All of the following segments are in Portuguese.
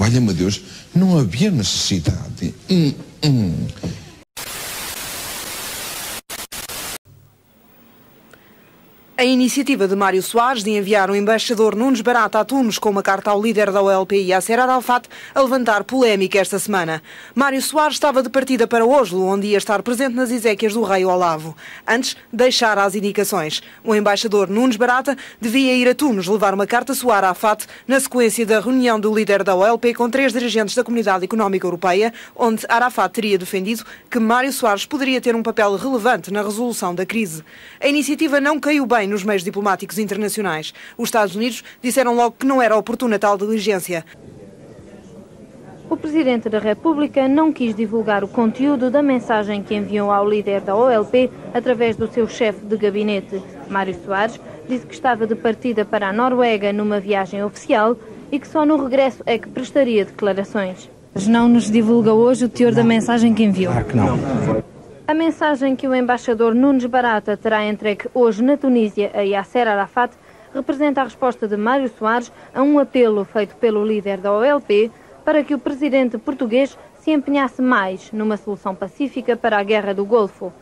valha-me Deus, não havia necessidade. A iniciativa de Mário Soares de enviar o embaixador Nunes Barata a Tunes com uma carta ao líder da OLP e Yasser Arafat a levantar polémica esta semana. Mário Soares estava de partida para Oslo, onde ia estar presente nas exéquias do rei Olavo. Antes, deixara as indicações. O embaixador Nunes Barata devia ir a Tunes levar uma carta a Arafat na sequência da reunião do líder da OLP com 3 dirigentes da Comunidade Económica Europeia, onde Arafat teria defendido que Mário Soares poderia ter um papel relevante na resolução da crise. A iniciativa não caiu bem nos meios diplomáticos internacionais. Os Estados Unidos disseram logo que não era oportuna tal diligência. O Presidente da República não quis divulgar o conteúdo da mensagem que enviou ao líder da OLP através do seu chefe de gabinete. Mário Soares disse que estava de partida para a Noruega numa viagem oficial e que só no regresso é que prestaria declarações. Mas não nos divulga hoje o teor da mensagem que enviou? Claro que não. A mensagem que o embaixador Nunes Barata terá entregue hoje na Tunísia a Yasser Arafat representa a resposta de Mário Soares a um apelo feito pelo líder da OLP para que o presidente português se empenhasse mais numa solução pacífica para a Guerra do Golfo.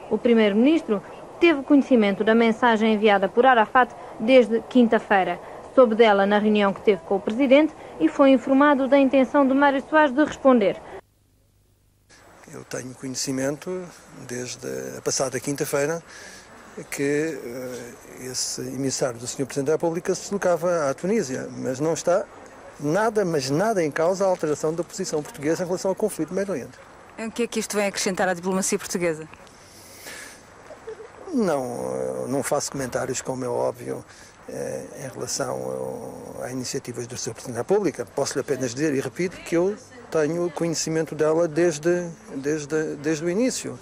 O primeiro-ministro teve conhecimento da mensagem enviada por Arafat desde quinta-feira. Soube dela na reunião que teve com o presidente e foi informado da intenção de Mário Soares de responder. Eu tenho conhecimento, desde a passada quinta-feira, que esse emissário do Sr. Presidente da República se deslocava à Tunísia, mas não está nada, mas nada em causa a alteração da posição portuguesa em relação ao conflito do Médio Oriente. O que é que isto vem acrescentar à diplomacia portuguesa? Não faço comentários, como é óbvio, em relação a iniciativas do Sr. Presidente da República. Posso-lhe apenas dizer, e repito, que eu tenho conhecimento dela desde o início.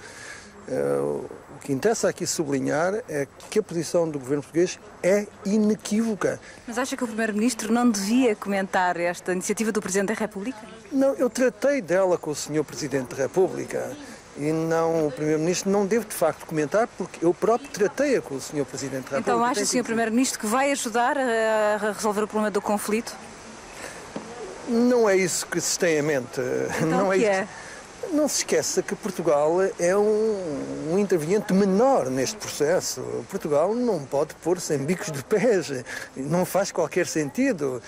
O que interessa aqui sublinhar é que a posição do governo português é inequívoca. Mas acha que o Primeiro-Ministro não devia comentar esta iniciativa do Presidente da República? Não, eu tratei dela com o Sr. Presidente da República e não, o Primeiro-Ministro não deve de facto comentar, porque eu próprio tratei-a com o Sr. Presidente da República. Então acha, Sr. Primeiro-Ministro, que vai ajudar a resolver o problema do conflito? Não é isso que se tem em mente. Então não o que é? Não se esqueça que Portugal é um interveniente menor neste processo. Portugal não pode pôr-se em bicos de pés, não faz qualquer sentido.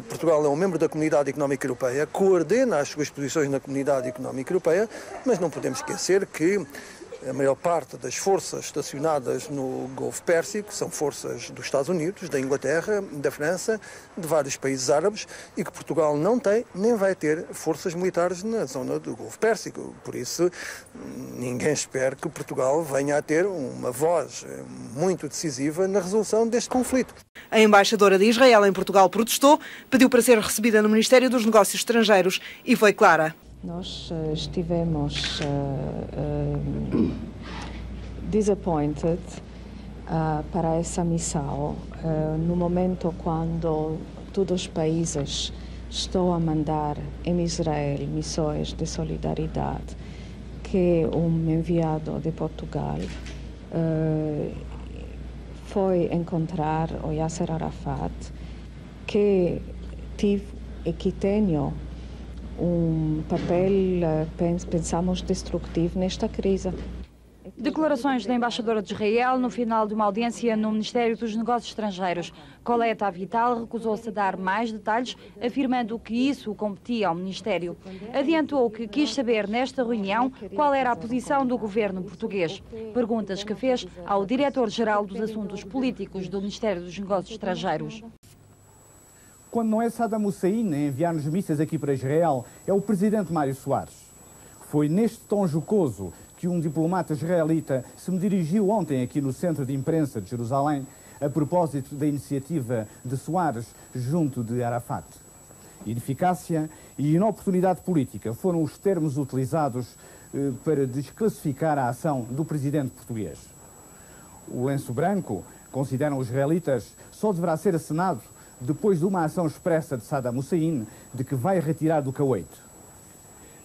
Portugal é um membro da Comunidade Económica Europeia, coordena as suas posições na Comunidade Económica Europeia, mas não podemos esquecer que a maior parte das forças estacionadas no Golfo Pérsico são forças dos Estados Unidos, da Inglaterra, da França, de vários países árabes, e que Portugal não tem nem vai ter forças militares na zona do Golfo Pérsico. Por isso, ninguém espera que Portugal venha a ter uma voz muito decisiva na resolução deste conflito. A embaixadora de Israel em Portugal protestou, pediu para ser recebida no Ministério dos Negócios Estrangeiros e foi clara. Nós estivemos disappointed para essa missão no momento quando todos os países estão a mandar em Israel missões de solidariedade, que um enviado de Portugal foi encontrar o Yasser Arafat, que tive e que tenho um papel, pensamos, destrutivo nesta crise. Declarações da embaixadora de Israel no final de uma audiência no Ministério dos Negócios Estrangeiros. Coleta Vital recusou-se a dar mais detalhes, afirmando que isso competia ao Ministério. Adiantou que quis saber nesta reunião qual era a posição do governo português. Perguntas que fez ao diretor-geral dos Assuntos Políticos do Ministério dos Negócios Estrangeiros. Quando não é Saddam Hussein a enviar-nos mísseis aqui para Israel, é o presidente Mário Soares. Foi neste tom jocoso que um diplomata israelita se me dirigiu ontem aqui no Centro de Imprensa de Jerusalém a propósito da iniciativa de Soares junto de Arafat. Ineficácia e inoportunidade política foram os termos utilizados para desclassificar a ação do presidente português. O lenço branco, consideram os israelitas, só deverá ser assinado depois de uma ação expressa de Saddam Hussein de que vai retirar do Kuwait.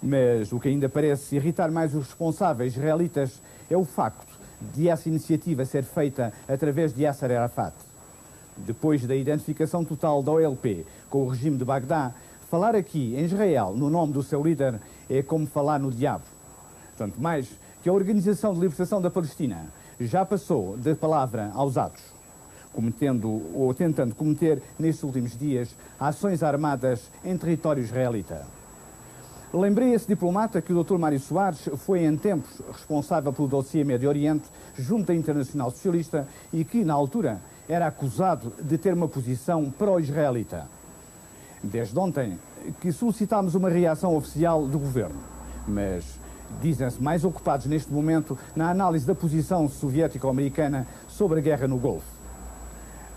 Mas o que ainda parece irritar mais os responsáveis israelitas é o facto de essa iniciativa ser feita através de Yasser Arafat. Depois da identificação total da OLP com o regime de Bagdá, Falar aqui em Israel no nome do seu líder é como falar no diabo. Tanto mais que a Organização de Libertação da Palestina já passou da palavra aos atos, cometendo ou tentando cometer nestes últimos dias ações armadas em território israelita. Lembrei esse diplomata que o Dr. Mário Soares foi em tempos responsável pelo dossiê Médio Oriente junto à Internacional Socialista e que, na altura, era acusado de ter uma posição pró-israelita. Desde ontem que solicitámos uma reação oficial do governo, mas dizem-se mais ocupados neste momento na análise da posição soviético-americana sobre a guerra no Golfo.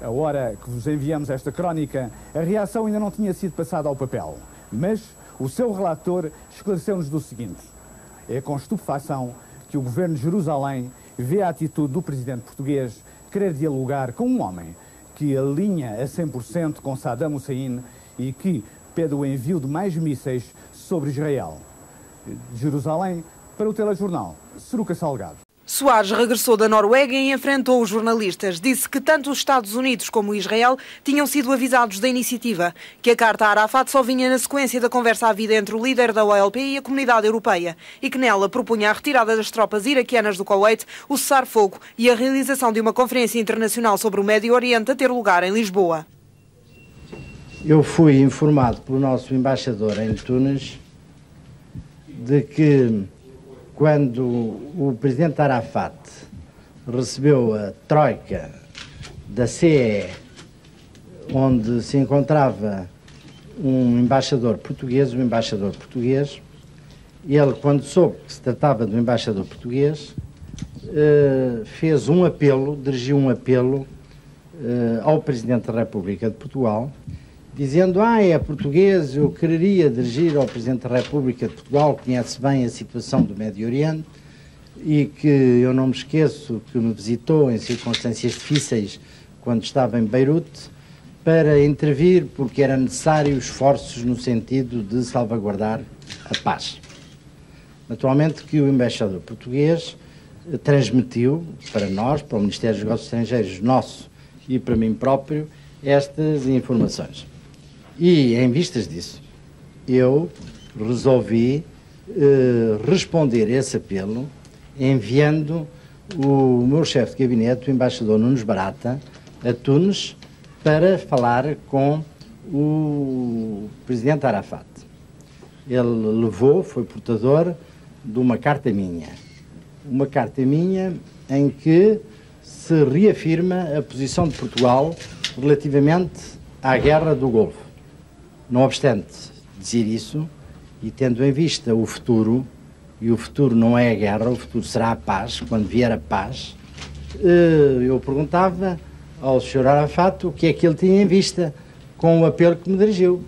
A hora que vos enviamos esta crónica, a reação ainda não tinha sido passada ao papel, mas o seu relator esclareceu-nos do seguinte: é com estupefação que o governo de Jerusalém vê a atitude do presidente português querer dialogar com um homem que alinha a 100% com Saddam Hussein e que pede o envio de mais mísseis sobre Israel. De Jerusalém, para o Telejornal, Seruca Salgado. Soares regressou da Noruega e enfrentou os jornalistas. Disse que tanto os Estados Unidos como Israel tinham sido avisados da iniciativa, que a carta a Arafat só vinha na sequência da conversa à vida entre o líder da OLP e a comunidade europeia e que nela propunha a retirada das tropas iraquianas do Kuwait, o cessar-fogo e a realização de uma conferência internacional sobre o Médio Oriente a ter lugar em Lisboa. Eu fui informado pelo nosso embaixador em Tunis de que quando o presidente Arafat recebeu a troika da CEE, onde se encontrava um embaixador português, ele, quando soube que se tratava do embaixador português, fez um apelo, dirigiu um apelo ao Presidente da República de Portugal, dizendo: é português, eu quereria dirigir ao Presidente da República de Portugal, que conhece bem a situação do Médio Oriente e que eu não me esqueço que me visitou em circunstâncias difíceis quando estava em Beirute, para intervir porque era necessário esforços no sentido de salvaguardar a paz. Naturalmente que o embaixador português transmitiu para nós, para o Ministério dos Negócios Estrangeiros nosso e para mim próprio, estas informações. E, em vistas disso, eu resolvi responder a esse apelo enviando o meu chefe de gabinete, o embaixador Nunes Barata, a Tunis, para falar com o presidente Arafat. Ele levou, foi portador de uma carta minha em que se reafirma a posição de Portugal relativamente à guerra do Golfo. Não obstante dizer isso, e tendo em vista o futuro, e o futuro não é a guerra, o futuro será a paz, quando vier a paz, eu perguntava ao Sr. Arafat o que é que ele tinha em vista com o apelo que me dirigiu.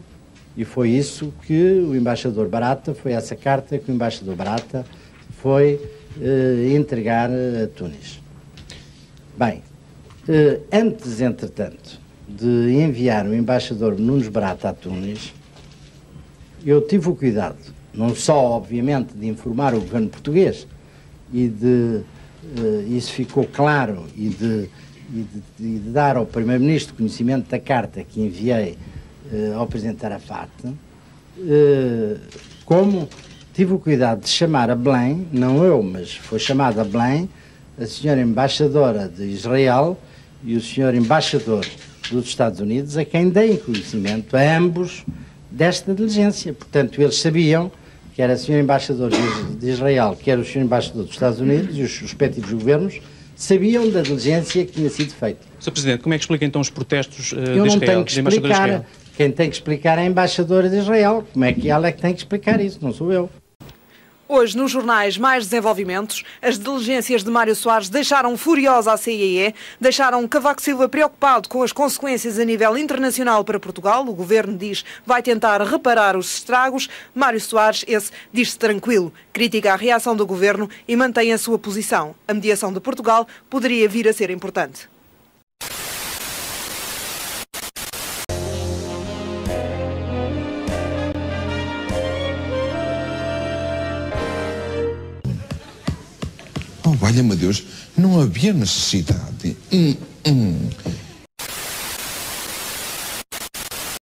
E foi isso que o embaixador Barata, foi essa carta que o embaixador Barata foi entregar a Tunis. Bem, antes, entretanto, de enviar o embaixador Nunes Barata a Tunis, eu tive o cuidado, não só, obviamente, de informar o governo português, e isso ficou claro, e de dar ao Primeiro-Ministro conhecimento da carta que enviei ao Presidente Arafat, como tive o cuidado de chamar a Belém, não eu, mas foi chamada a Belém, a senhora embaixadora de Israel e o senhor embaixador dos Estados Unidos, a quem dei conhecimento, a ambos, desta diligência. Portanto, eles sabiam, que era o senhor embaixador de Israel, que era o senhor embaixador dos Estados Unidos, e os respectivos governos sabiam da diligência que tinha sido feita. Sr. Presidente, como é que explica então os protestos de Israel? Eu não tenho que explicar. Quem tem que explicar é a embaixadora de Israel. Como é que ela é que tem que explicar isso? Não sou eu. Hoje, nos jornais, mais desenvolvimentos. As diligências de Mário Soares deixaram furiosa a CEE, deixaram Cavaco Silva preocupado com as consequências a nível internacional para Portugal. O governo diz vai tentar reparar os estragos. Mário Soares, esse, diz-se tranquilo, critica a reação do governo e mantém a sua posição. A mediação de Portugal poderia vir a ser importante. Oh, valha-me Deus, não havia necessidade.